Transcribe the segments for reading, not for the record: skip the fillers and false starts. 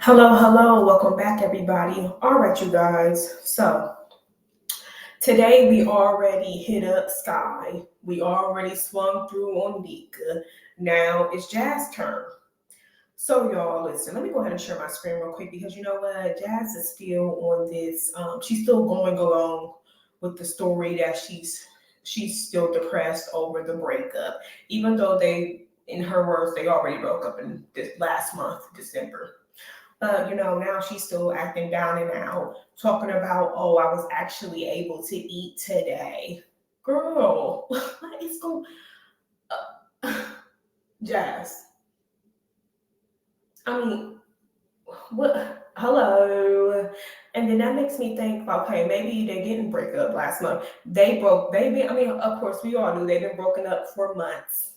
Hello, welcome back, everybody. All right, you guys. So today we already hit up Sky. We already swung through on Nika. Now it's Jazz turn. So y'all, listen. Let me go ahead and share my screen real quick because you know what, Jazz is still on this. She's still going along with the story that she's still depressed over the breakup, even though in her words, they already broke up in this last month, December. Now she's still acting down and out, talking about, oh, I was actually able to eat today. Girl, what is going Jazz? I mean, what? Hello. And then that makes me think, okay, maybe they didn't break up last month. I mean, of course, we all knew they've been broken up for months.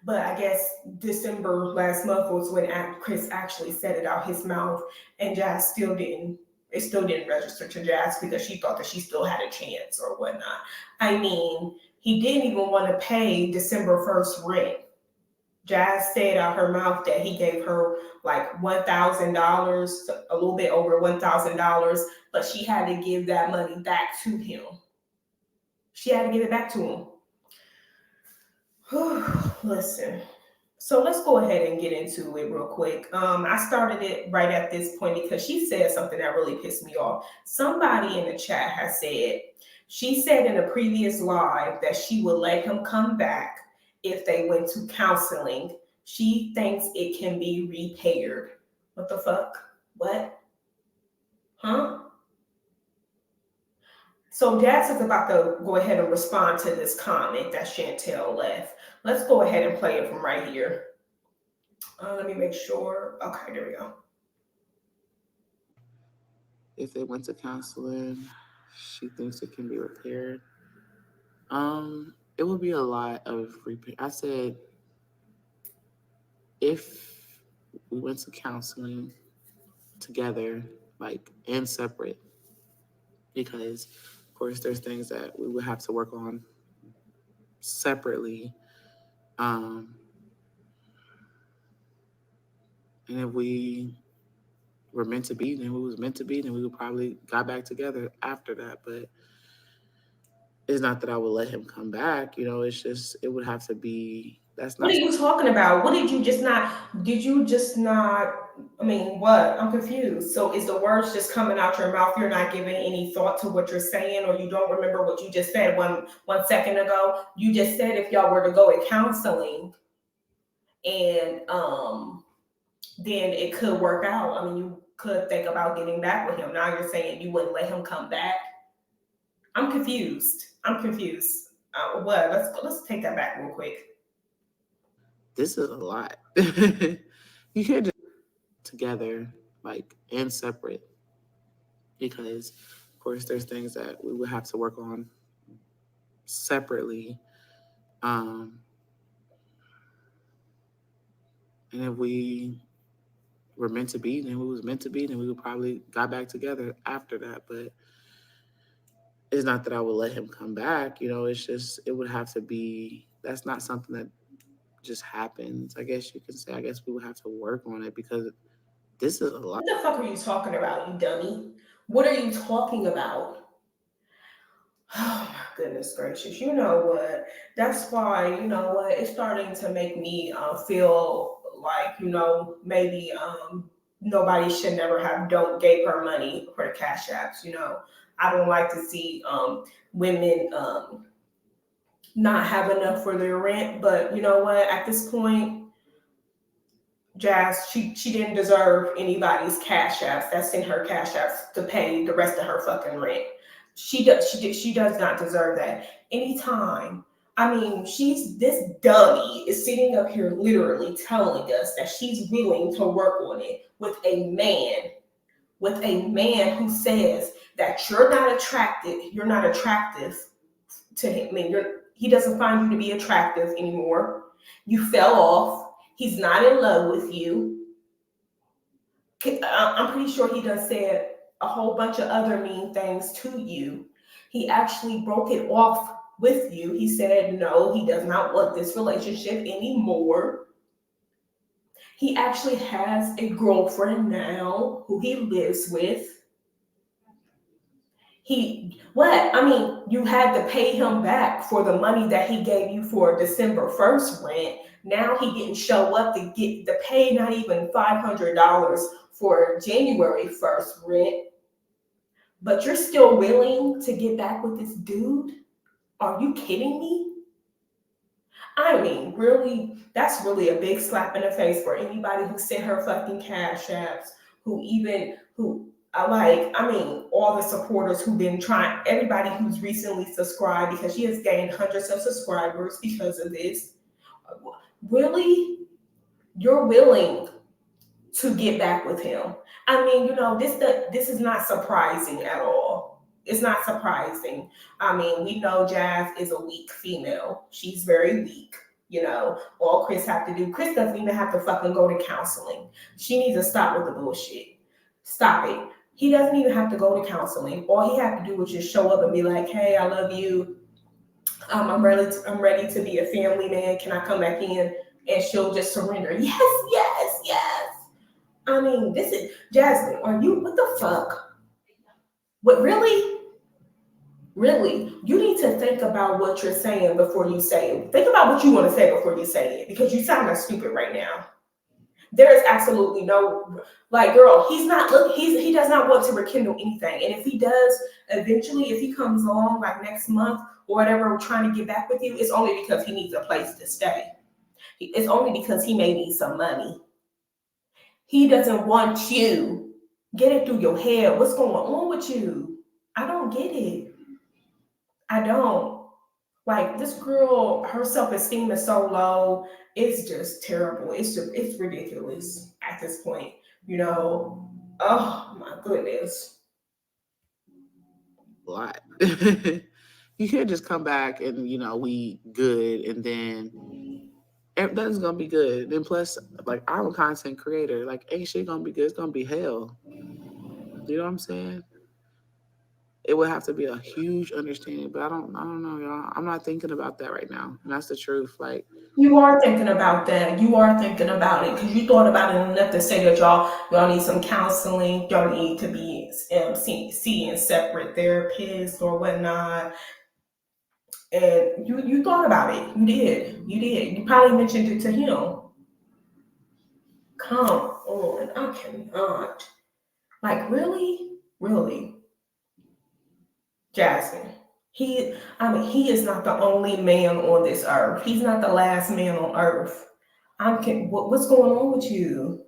But I guess December last month was when Chris actually said it out his mouth, and Jazz still didn't. It still didn't register to Jazz because she thought that she still had a chance or whatnot. I mean, he didn't even want to pay December 1st rent. Jazz said out her mouth that he gave her like $1,000, a little bit over $1,000, but she had to give that money back to him. She had to give it back to him. Listen, so let's go ahead and get into it real quick. I started it right at this point because she said something that really pissed me off. Somebody in the chat has said, she said in a previous live that she would let him come back if they went to counseling. She thinks it can be repaired. What the fuck? What? Huh? So Jazz is about to go ahead and respond to this comment that Chantel left. Let's go ahead and play it from right here. Let me make sure. Okay, there we go. If they went to counseling, she thinks it can be repaired. It would be a lot of repair. I said if we went to counseling together, like and separate, because of course there's things that we would have to work on separately. Um, and if we were meant to be, then we was meant to be, then we would probably got back together after that. But it's not that I would let him come back. It's just it would have to be. That's What are not. you talking about? What did you just not? Did you just not? I mean, what? I'm confused. So is the words just coming out your mouth? You're not giving any thought to what you're saying, or you don't remember what you just said one second ago? You just said if y'all were to go in counseling, and then it could work out. I mean, you could think about getting back with him. Now you're saying you wouldn't let him come back. I'm confused. I'm confused. What? Let's take that back real quick. This is a lot. You can't just together like and separate because of course there's things that we would have to work on separately. Um, and if we were meant to be, then we was meant to be, then we would probably got back together after that. But it's not that I would let him come back. It's just it would have to be. That's not something that just happens. I guess you could say. I guess we would have to work on it because this is a lot. What the fuck are you talking about, you dummy? What are you talking about? Oh my goodness gracious. You know what? That's why, you know what, it's starting to make me feel like, maybe nobody should never have don't gave her money for the cash apps. I don't like to see women not have enough for their rent, but you know what? At this point, Jazz, she didn't deserve anybody's cash apps that's in her cash apps to pay the rest of her fucking rent. She does not deserve that. Anytime. I mean, she's this dummy is sitting up here literally telling us that she's willing to work on it with a man who says that you're not attractive to him. I mean, he doesn't find you to be attractive anymore. You fell off. He's not in love with you. I'm pretty sure he done said a whole bunch of other mean things to you. He actually broke it off with you. He said no, he does not want this relationship anymore. He actually has a girlfriend now who he lives with. He what? I mean, you had to pay him back for the money that he gave you for December 1st rent. Now he didn't show up to get the pay, not even $500 for January 1st rent. But you're still willing to get back with this dude? Are you kidding me? I mean, really, that's really a big slap in the face for anybody who sent her fucking cash apps, who even who I mean, all the supporters who've been trying, everybody who's recently subscribed because she has gained hundreds of subscribers because of this. Really, you're willing to get back with him. I mean, this is not surprising at all. It's not surprising. I mean, we know Jazz is a weak female. She's very weak. All Chris have to do, Chris doesn't even have to fucking go to counseling. She needs to stop with the bullshit. Stop it. He doesn't even have to go to counseling. All he have to do is just show up and be like, "Hey, I love you. I'm ready to be a family man. Can I come back in?" And she'll just surrender. Yes, yes, yes. I mean, this is Jasmine. Are you what the fuck? What really? Really? You need to think about what you're saying before you say it. Think about what you want to say before you say it because you sound like stupid right now. There is absolutely no like, girl. He's not look. He does not want to rekindle anything. And if he does, eventually, if he comes along like next month or whatever, trying to get back with you, it's only because he needs a place to stay. It's only because he may need some money. He doesn't want you. Get it through your head. What's going on with you? I don't get it. I don't. Like this girl, her self-esteem is so low. It's just terrible. It's ridiculous at this point. You know. Oh my goodness. A lot. You can't just come back and we good, and then everything's gonna be good. Then plus, like, I'm a content creator. Like, ain't shit gonna be good. It's gonna be hell. You know what I'm saying? It would have to be a huge understanding, but I don't know, y'all. I'm not thinking about that right now, and that's the truth. Like, You are thinking about that. You are thinking about it because you thought about it enough to say that y'all need some counseling. Y'all need to be seeing separate therapists or whatnot. And you thought about it. You did. You did. You probably mentioned it to him. Come on. I cannot. Like, really? Really? Jasmine. He is not the only man on this earth. He's not the last man on earth. What's going on with you?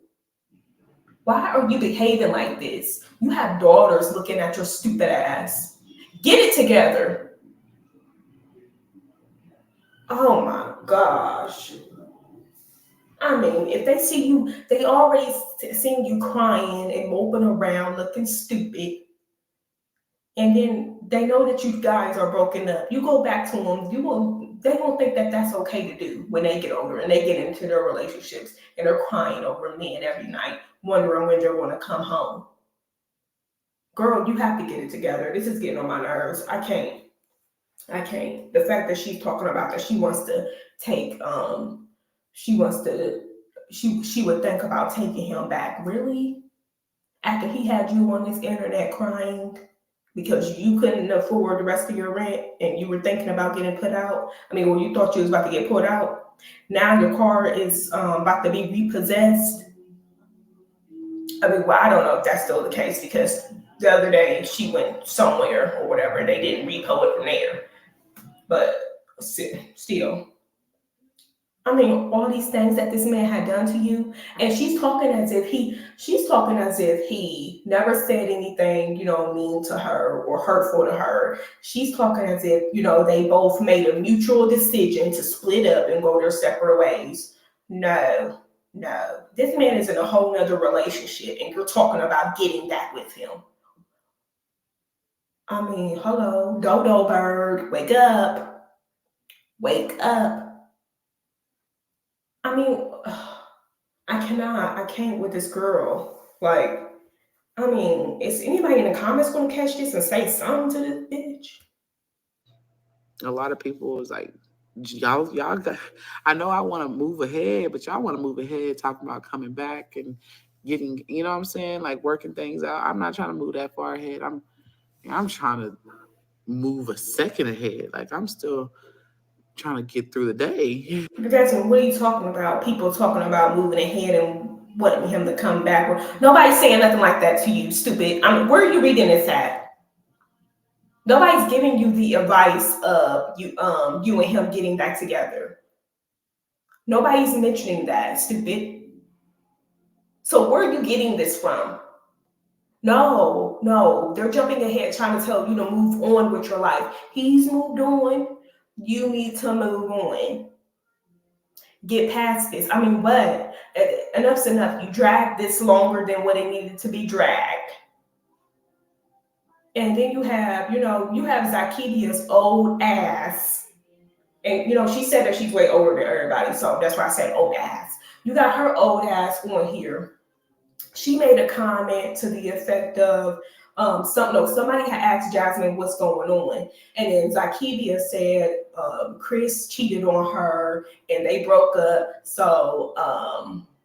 Why are you behaving like this? You have daughters looking at your stupid ass. Get it together. Oh my gosh. I mean, if they see you, they already seen you crying and moping around, looking stupid, and then they know that you guys are broken up. You go back to them. They won't think that that's okay to do when they get older and they get into their relationships and they're crying over men every night, wondering when they're going to come home. Girl, you have to get it together. This is getting on my nerves. I can't. I can't. The fact that she's talking about that she wants to take she wants to she would think about taking him back. Really? After he had you on his internet crying because you couldn't afford the rest of your rent and you were thinking about getting put out. I mean, well, you thought you was about to get put out. Now your car is about to be repossessed. I mean, well, I don't know if that's still the case because the other day she went somewhere or whatever. They didn't repo it from there. But still, I mean, all these things that this man had done to you, and she's talking as if he never said anything, mean to her or hurtful to her. She's talking as if, they both made a mutual decision to split up and go their separate ways. No, no. This man is in a whole nother relationship, and you're talking about getting back with him. I mean, hello, dodo bird, wake up, wake up. I mean, I can't with this girl. Like, I mean, is anybody in the comments gonna catch this and say something to this bitch? a lot of people was like y'all got, I know I want to move ahead, but y'all want to move ahead talking about coming back and getting, you know what I'm saying, like working things out. I'm not trying to move that far ahead. I'm trying to move a second ahead. Like I'm still trying to get through the day. Jasmine, what are you talking about? People talking about moving ahead and wanting him to come back. Nobody's saying nothing like that to you, stupid. I mean, where are you reading this at? Nobody's giving you the advice of you and him getting back together. Nobody's mentioning that, stupid. So where are you getting this from? No, no, they're jumping ahead trying to tell you to move on with your life. He's moved on. You need to move on. Get past this. I mean, what? Enough's enough. You dragged this longer than what it needed to be dragged. And then you have Zakedia's old ass. And, she said that she's way older than everybody. So that's why I said old ass. You got her old ass on here. She made a comment to the effect of somebody had asked Jasmine what's going on, and then Zakidia said Chris cheated on her and they broke up, so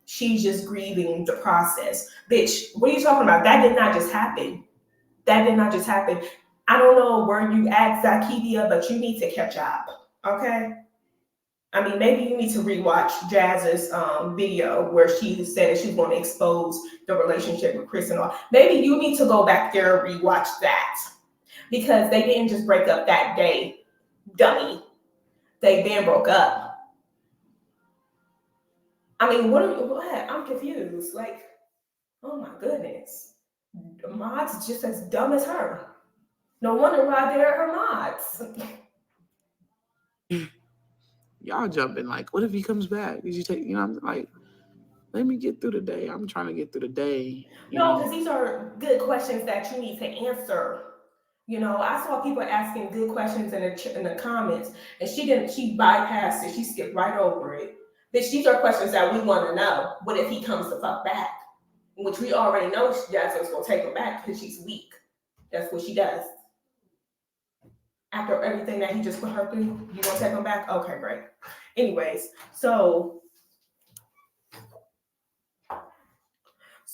she's just grieving the process. Bitch, what are you talking about? That did not just happen. That did not just happen. I don't know where you at, Zakidia, but you need to catch up. Okay. I mean, maybe you need to rewatch Jazz's video where she said that she's going to expose the relationship with Chris and all. Maybe you need to go back there and rewatch that because they didn't just break up that day, dummy. They then broke up. I mean, what? I'm confused. Like, oh my goodness. Mods just as dumb as her. No wonder why they're her mods. Y'all jumping like, what if he comes back? Did you take, I'm like, let me get through the day. I'm trying to get through the day, No, because these are good questions that you need to answer. I saw people asking good questions in the comments, and she didn't. She bypassed it. She skipped right over it. Bitch, these are questions that we want to know. What if he comes the fuck back? Which we already know Jasmine's gonna take him back because she's weak. That's what she does. After everything that he just put her through, you gonna take him back? Okay, great. Anyways, so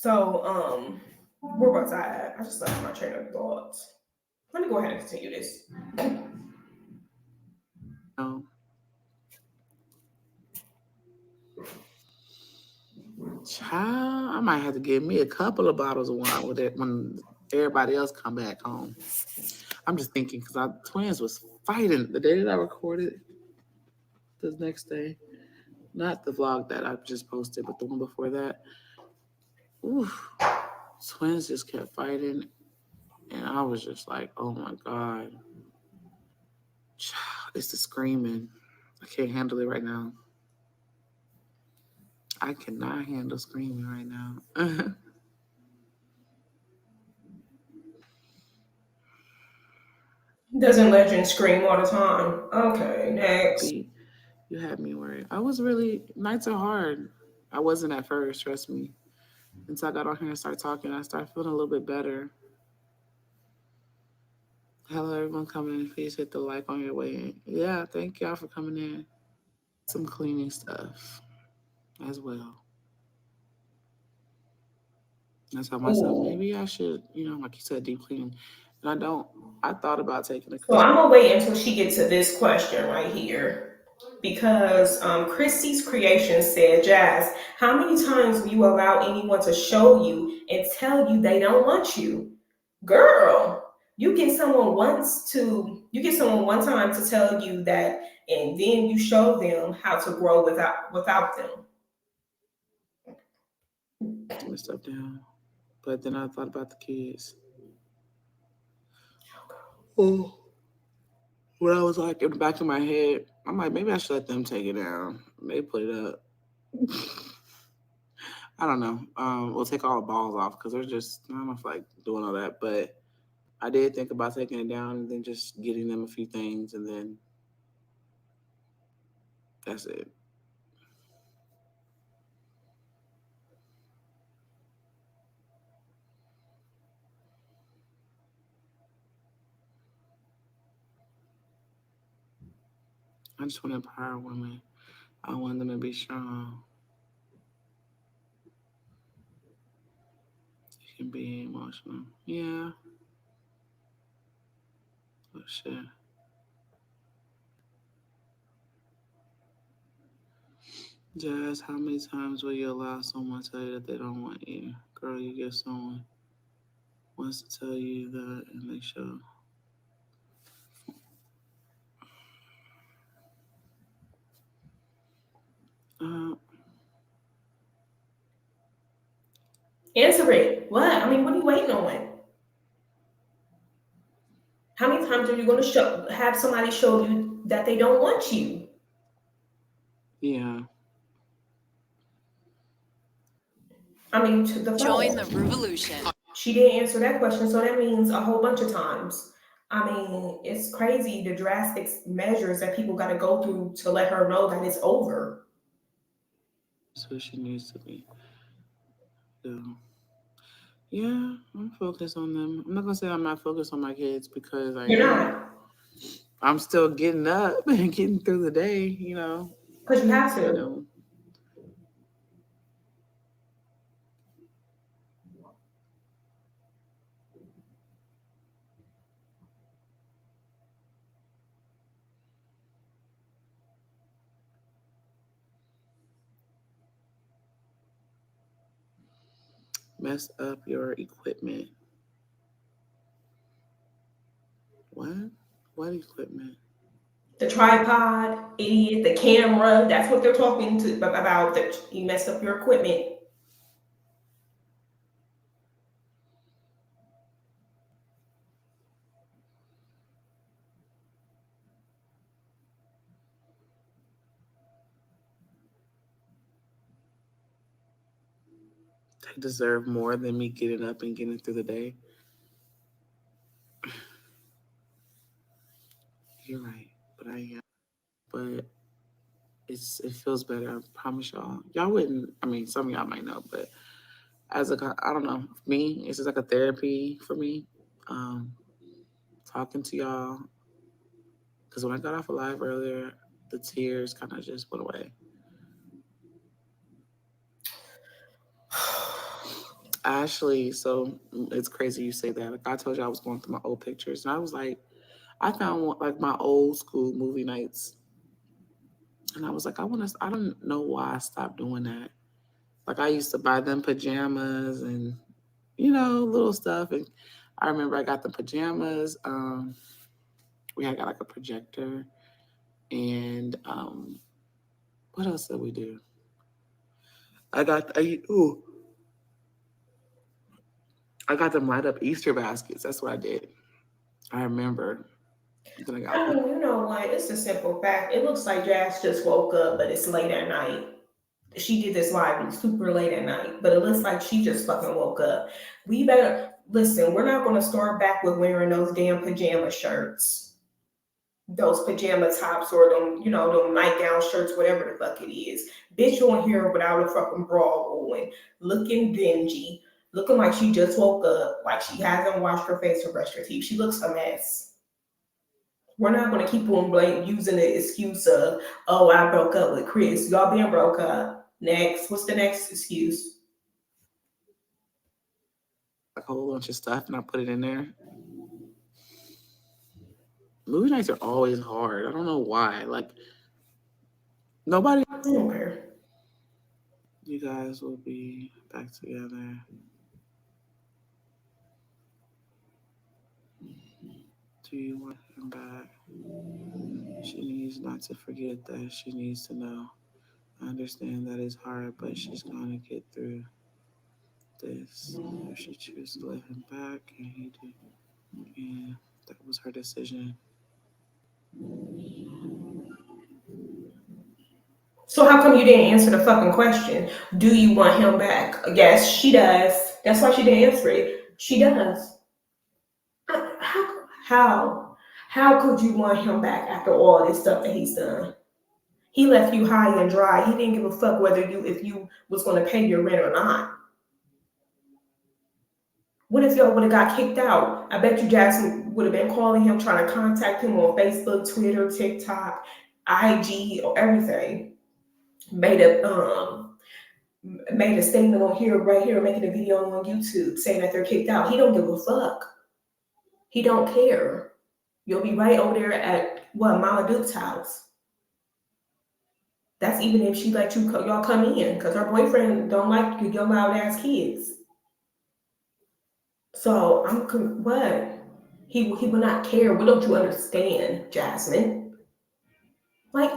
where was I at? I just lost my train of thought. Let me go ahead and continue this. know, child, I might have to give me a couple of bottles of wine with it when everybody else come back home. I'm just thinking because our twins was fighting the day that I recorded the next day. Not the vlog that I just posted, but the one before that. Oof, twins just kept fighting, and I was just like, "Oh my god, child, it's the screaming. I can't handle it right now. I cannot handle screaming right now." Doesn't legend scream all the time? Okay, next. See, you had me worried. I was really nights are hard. I wasn't at first, trust me. Until I got on here and started talking, I started feeling a little bit better. Hello, everyone coming in. Please hit the like on your way in. Yeah, thank y'all for coming in. Some cleaning stuff as well. I told myself Ooh. maybe I should, like you said, deep clean. And I don't. I thought about taking a So Christmas. I'm gonna wait until she gets to this question right here. Because Christy's creation said, Jazz, how many times will you allow anyone to show you and tell you they don't want you? Girl, you get someone one time to tell you that, and then you show them how to grow without them. And stuff down. But then I thought about the kids. Oh, when I was like in the back of my head, I'm like, maybe I should let them take it down. They put it up. I don't know. We'll take all the balls off because they're just, I don't know if like doing all that. But I did think about taking it down and then just getting them a few things and then that's it. I just want to empower women. I want them to be strong. You can be emotional. Yeah. Oh shit. Jazz, how many times will you allow someone to tell you that they don't want you? Girl, you give someone wants to tell you that and they show. Uh, Answer it. What? I mean, what are you waiting on? How many times are you going to have somebody show you that they don't want you? yeah. I mean, to the Join fuck. the revolution. She didn't answer that question, so that means a whole bunch of times. I mean, it's crazy the drastic measures that people got to go through to let her know that it's over. That's who she needs to be. So, yeah, I'm focused on them. I'm not gonna say I'm not focused on my kids because I You're am. not, I'm still getting up and getting through the day, because you have you to. know, mess up your equipment. What? What equipment? The tripod, idiot, the camera. That's what they're talking to about. That you messed up your equipment. They deserve more than me getting up and getting through the day. You're right, but I am. But it feels better. I promise y'all. Y'all wouldn't. I mean, some of y'all might know, but I don't know. Me, it's just like a therapy for me. Um, Talking to y'all because when I got off of live earlier, the tears kind of just went away. Ashley, so it's crazy you say that. Like I told you, I was going through my old pictures, and I was like, I found like my old school movie nights, and I was like, I want to. I don't know why I stopped doing that. Like I used to buy them pajamas and little stuff, and I remember I got the pajamas. We had got like a projector, and what else did we do? Ooh, I got them light up Easter baskets. That's what I did. I remember. Then I got I mean, you know what? It's a simple fact. It looks like Jazz just woke up, but it's late at night. She did this live super late at night, but it looks like she just fucking woke up. We better listen. We're not going to start back with wearing those damn pajama shirts, those pajama tops, or them, them nightgown shirts, whatever the fuck it is. Bitch on here without a fucking bra on, looking dingy, looking like she just woke up, like she hasn't washed her face or brushed her teeth. She looks a mess. We're not going to keep on using the excuse of, oh, I broke up with Chris. Y'all been broke up. Next, what's the next excuse? a whole bunch of stuff, and I put it in there. Movie nights are always hard. I don't know why. Like nobody. I don't care. You guys will be back together. Do you want him back? She needs not to forget that. She needs to know. I understand that it's hard, but she's gonna get through this. If she chooses to let him back, and he did, and that was her decision. So how come you didn't answer the fucking question? Do you want him back? Yes, she does. That's why she didn't answer it. She does. How? How? How could you want him back after all this stuff that he's done? He left you high and dry. He didn't give a fuck whether if you was going to pay your rent or not. What if y'all would have got kicked out? I bet you Jackson would have been calling him, trying to contact him on Facebook, Twitter, TikTok. IG or everything, made a made a statement on here, right here, making a video on YouTube saying that they're kicked out. He don't give a fuck. He don't care. You'll be right over there at what Mama Duke's house. That's even if she let you y'all come in, because her boyfriend don't like your loud ass kids. So what? He will not care. What don't you understand, Jasmine? Like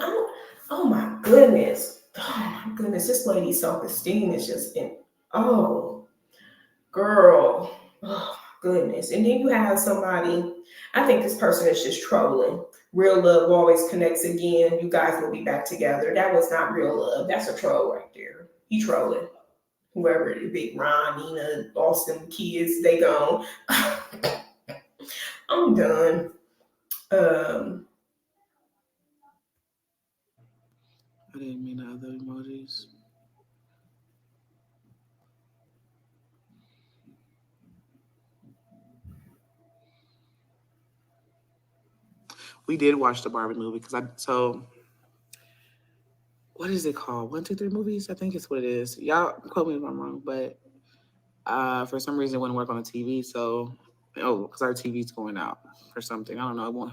oh my goodness, oh my goodness, this lady's self esteem is just in. Oh girl, oh goodness. And then you have somebody. I think this person is just trolling. Real love always connects again. You guys will be back together. That was not real love. That's a troll right there. He trolling. Whoever it is, Big Ron, Nina, Austin, kids, they gone. I'm done. Um, I didn't mean the other emojis. We did watch the Barbie movie because what is it called? 1, 2, 3 movies? I think it's what it is. Y'all quote me if I'm wrong, but for some reason it wouldn't work on the TV. So because our TV's going out for something. I don't know. It won't.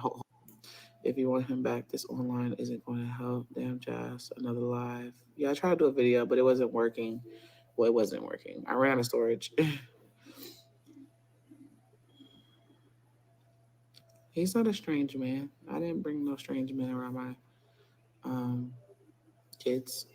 If you want him back, this online isn't going to help. Damn, Jazz, another live. Yeah, I tried to do a video, but it wasn't working. Well, it wasn't working. I ran out of storage. He's not a strange man. I didn't bring no strange men around my um kids.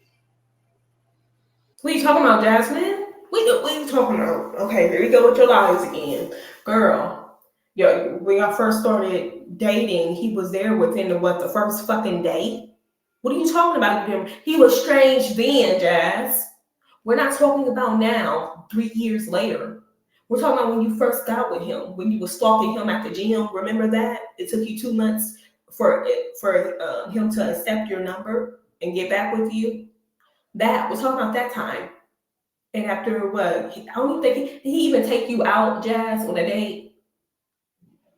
what are you talking about, Jasmine? What are you talking about? Okay, here we go with your lies again. Girl, yo, when I first started dating, he was there within the first fucking day? What are you talking about? He was strange then, Jazz. We're not talking about now, 3 years later. We're talking about when you first got with him, when you were stalking him at the gym. Remember that? It took you 2 months for him to accept your number and get back with you. That we're talking about that time. And after what? I don't even think did he even take you out, Jazz, on a date?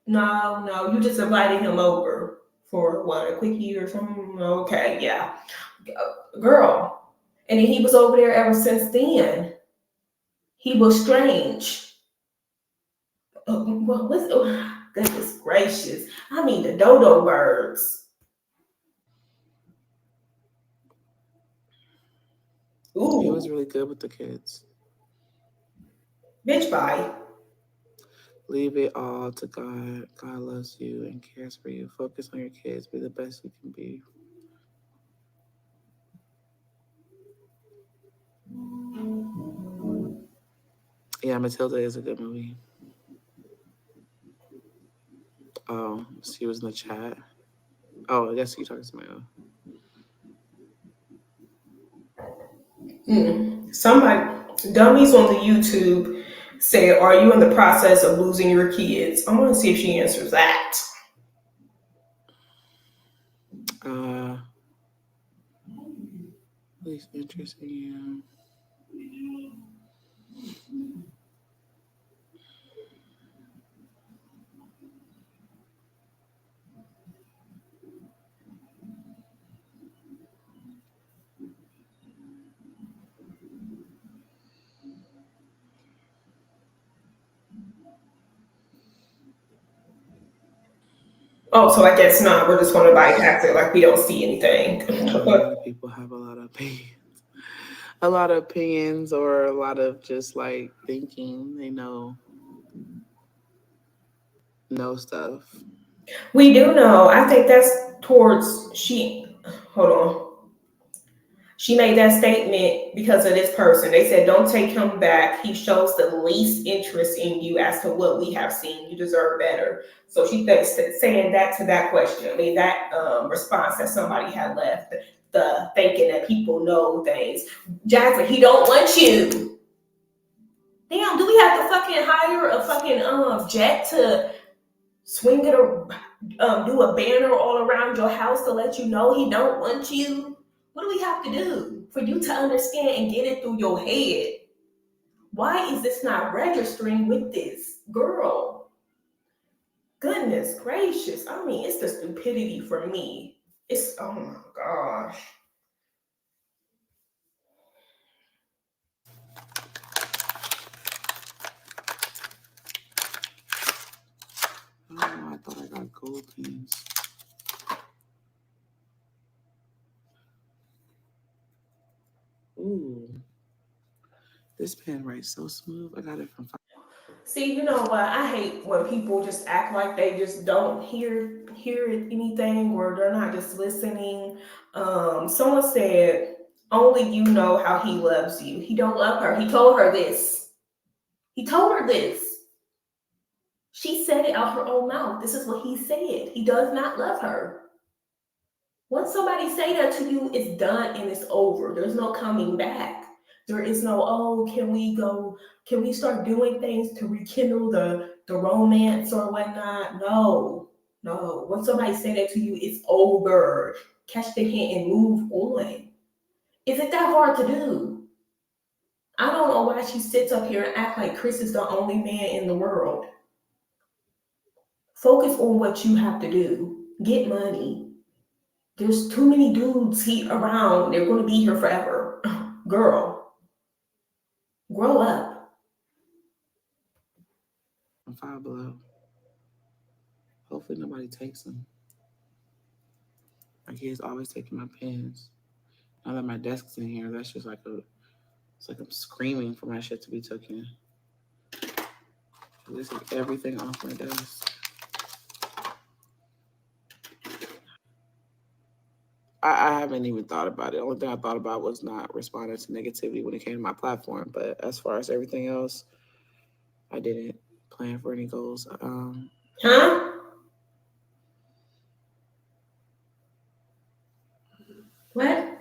No, no, you just invited him over for what, a quickie or something? Okay, yeah, girl. And then he was over there ever since then. He was strange. Well, goodness gracious. I mean, the dodo birds. He was Ooh, really good with the kids. bitch, bye. Leave it all to God. God loves you and cares for you. Focus on your kids. Be the best you can be. Yeah, Matilda is a good movie. Oh, she was in the chat. Oh, I guess you talking to my own. Somebody, dummies on the YouTube say, "Are you in the process of losing your kids?" I want to see if she answers that. Uh, least interest in you. Oh, so I guess not. We're just going to bypass it like we don't see anything. A lot of people have a lot of opinions. A lot of opinions or a lot of just like thinking they know stuff. We do know. I think that's towards she. Hold on. She made that statement because of this person. They said, "Don't take him back. He shows the least interest in you as to what we have seen. You deserve better." So she saying that to that question. I mean, that response that somebody had left, the thinking that people know things. Jasmine, he don't want you. Damn, do we have to fucking hire a fucking jet to swing it or do a banner all around your house to let you know he don't want you? What do we have to do for you to understand and get it through your head? Why is this not registering with this girl? Goodness gracious. I mean, it's the stupidity for me. It's oh my gosh. Oh, I thought I got gold pins. Ooh, this pen writes so smooth. I got it from. See, you know what? I hate when people just act like they just don't hear anything or they're not just listening. Someone said, "Only you know how he loves you. He don't love her. He told her this. He told her this. She said it out her own mouth. This is what he said. He does not love her. Once somebody say that to you, it's done and it's over. There's no coming back. There is no, oh, can we start doing things to rekindle the romance or whatnot? No, no. Once somebody say that to you, it's over. Catch the hint and move on. Is it that hard to do? I don't know why she sits up here and act like Chris is the only man in the world. Focus on what you have to do. Get money. There's too many dudes around. They're going to be here forever. Girl, grow up. Five Below. Hopefully nobody takes them. My kids always taking my pens. Now that my desk's in here, that's just like it's like I'm screaming for my shit to be taken. They took everything off my desk. I haven't even thought about it. The only thing I thought about was not responding to negativity when it came to my platform. But as far as everything else, I didn't plan for any goals. Huh? What?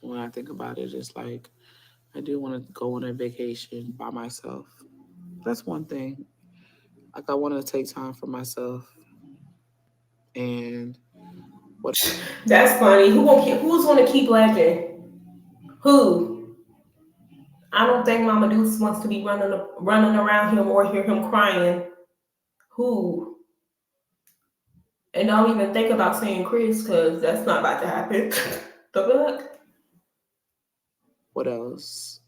When I think about it, it's like I do want to go on a vacation by myself. That's one thing. Like I want to take time for myself. And what That's funny. Who's going to keep laughing? Who? I don't think Mama Deuce wants to be running around him or hear him crying. Who? And don't even think about seeing Chris because that's not about to happen. The fuck? what else?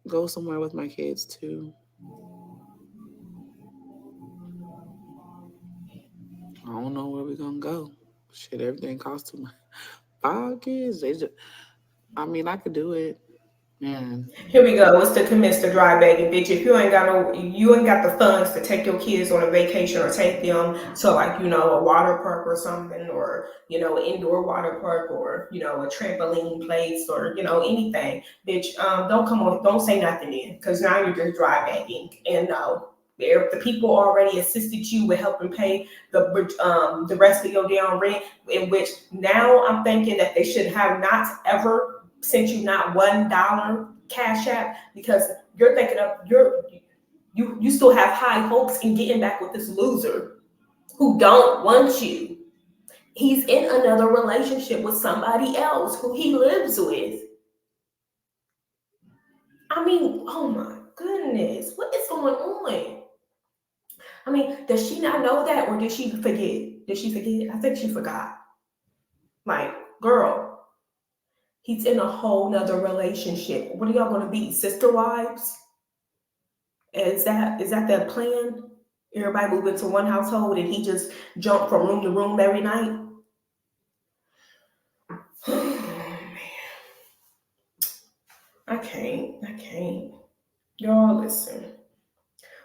Go somewhere with my kids too. I don't know where we're gonna go. Shit, everything costs too much. 5 kids, they just. I mean, I could do it, man. Here we go. It's to commence the dry bagging, bitch. If you ain't got the funds to take your kids on a vacation or take them to like a water park or something, or an indoor water park, or a trampoline place, or anything, bitch. Don't come on. Don't say nothing then, because now you're just dry bagging. And no, if the people already assisted you with helping pay the rest of your damn rent, in which now I'm thinking that they should have not ever sent you not $1 cash app because you're thinking of you still have high hopes in getting back with this loser who don't want you. He's in another relationship with somebody else who he lives with. I mean, oh my goodness, what is going on? I mean, does she not know that, or did she forget? Did she forget? I think she forgot. Like, girl, he's in a whole nother relationship. What are y'all gonna be? Sister wives? Is that the plan? Everybody move into one household and he just jumped from room to room every night? I can't. I can't. Y'all listen.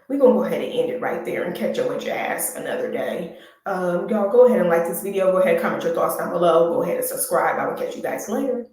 We're gonna go ahead and end it right there and catch up with Jazz another day. Y'all go ahead and like this video. Go ahead and comment your thoughts down below. Go ahead and subscribe. I will catch you guys later.